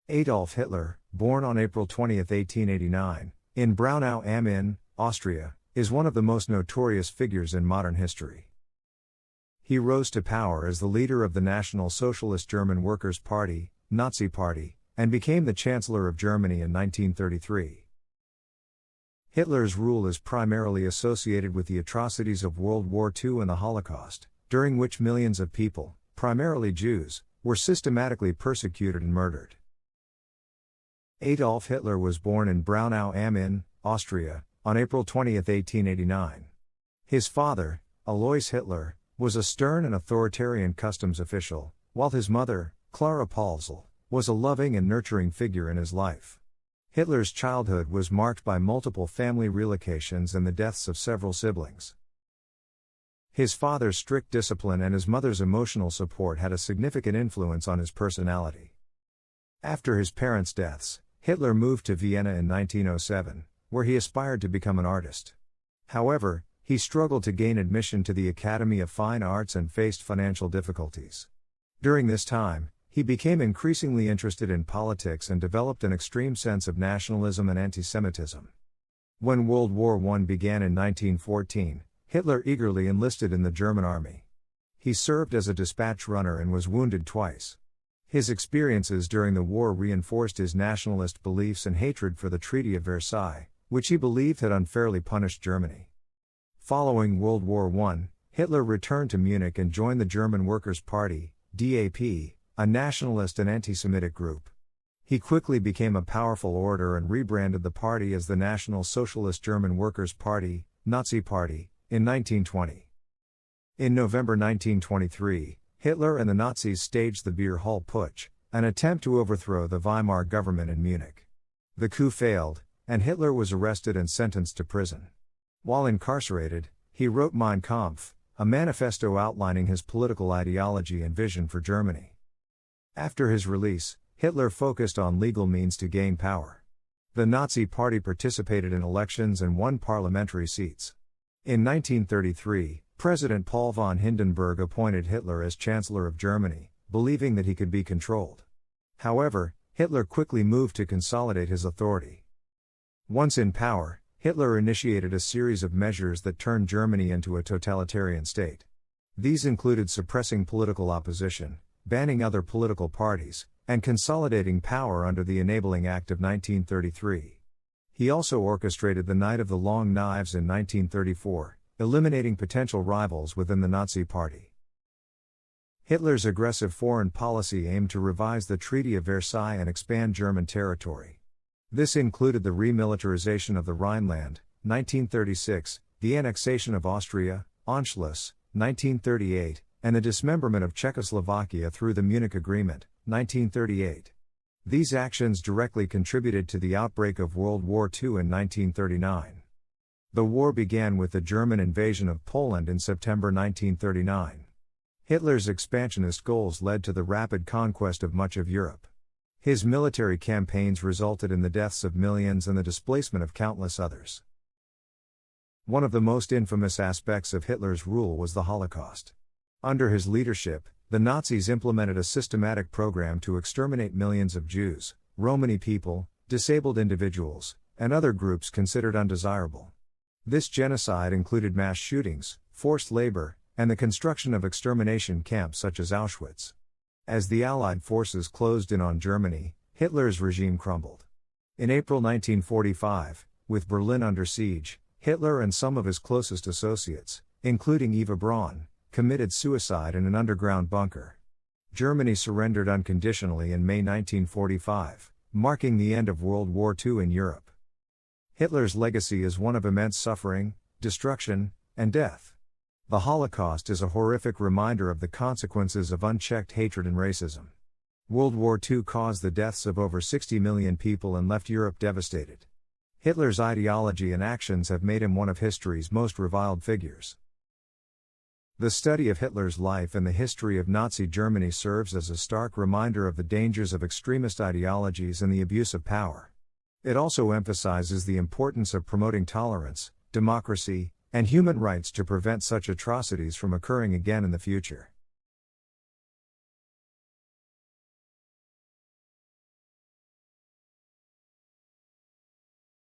Adolf Hitler, born on April 20, 1889, in Braunau am Inn, Austria, is one of the most notorious figures in modern history. He rose to power as the leader of the National Socialist German Workers' Party, Nazi Party, and became the Chancellor of Germany in 1933. Hitler's rule is primarily associated with the atrocities of World War II and the Holocaust, during which millions of people, primarily Jews, were systematically persecuted and murdered. Adolf Hitler was born in Braunau am Inn, Austria, on April 20, 1889. His father, Alois Hitler, was a stern and authoritarian customs official, while his mother, Clara Paulsel, was a loving and nurturing figure in his life. Hitler's childhood was marked by multiple family relocations and the deaths of several siblings. His father's strict discipline and his mother's emotional support had a significant influence on his personality. After his parents' deaths, Hitler moved to Vienna in 1907, where he aspired to become an artist. However, he struggled to gain admission to the Academy of Fine Arts and faced financial difficulties. During this time, he became increasingly interested in politics and developed an extreme sense of nationalism and anti-Semitism. When World War I began in 1914, Hitler eagerly enlisted in the German army. He served as a dispatch runner and was wounded twice. His experiences during the war reinforced his nationalist beliefs and hatred for the Treaty of Versailles, which he believed had unfairly punished Germany. Following World War I, Hitler returned to Munich and joined the German Workers' Party, DAP, a nationalist and anti-Semitic group. He quickly became a powerful orator and rebranded the party as the National Socialist German Workers' Party, Nazi Party, in 1920. In November 1923, Hitler and the Nazis staged the Beer Hall Putsch, an attempt to overthrow the Weimar government in Munich. The coup failed, and Hitler was arrested and sentenced to prison. While incarcerated, he wrote Mein Kampf, a manifesto outlining his political ideology and vision for Germany. After his release, Hitler focused on legal means to gain power. The Nazi Party participated in elections and won parliamentary seats. In 1933, President Paul von Hindenburg appointed Hitler as Chancellor of Germany, believing that he could be controlled. However, Hitler quickly moved to consolidate his authority. Once in power, Hitler initiated a series of measures that turned Germany into a totalitarian state. These included suppressing political opposition, banning other political parties, and consolidating power under the Enabling Act of 1933. He also orchestrated the Night of the Long Knives in 1934, eliminating potential rivals within the Nazi Party. Hitler's aggressive foreign policy aimed to revise the Treaty of Versailles and expand German territory. This included the remilitarization of the Rhineland, 1936, the annexation of Austria, Anschluss, 1938, and the dismemberment of Czechoslovakia through the Munich Agreement, 1938. These actions directly contributed to the outbreak of World War II in 1939. The war began with the German invasion of Poland in September 1939. Hitler's expansionist goals led to the rapid conquest of much of Europe. His military campaigns resulted in the deaths of millions and the displacement of countless others. One of the most infamous aspects of Hitler's rule was the Holocaust. Under his leadership, the Nazis implemented a systematic program to exterminate millions of Jews, Romani people, disabled individuals, and other groups considered undesirable. This genocide included mass shootings, forced labor, and the construction of extermination camps such as Auschwitz. As the Allied forces closed in on Germany, Hitler's regime crumbled. In April 1945, with Berlin under siege, Hitler and some of his closest associates, including Eva Braun, committed suicide in an underground bunker. Germany surrendered unconditionally in May 1945, marking the end of World War II in Europe. Hitler's legacy is one of immense suffering, destruction, and death. The Holocaust is a horrific reminder of the consequences of unchecked hatred and racism. World War II caused the deaths of over 60 million people and left Europe devastated. Hitler's ideology and actions have made him one of history's most reviled figures. The study of Hitler's life and the history of Nazi Germany serves as a stark reminder of the dangers of extremist ideologies and the abuse of power. It also emphasizes the importance of promoting tolerance, democracy, and human rights to prevent such atrocities from occurring again in the future.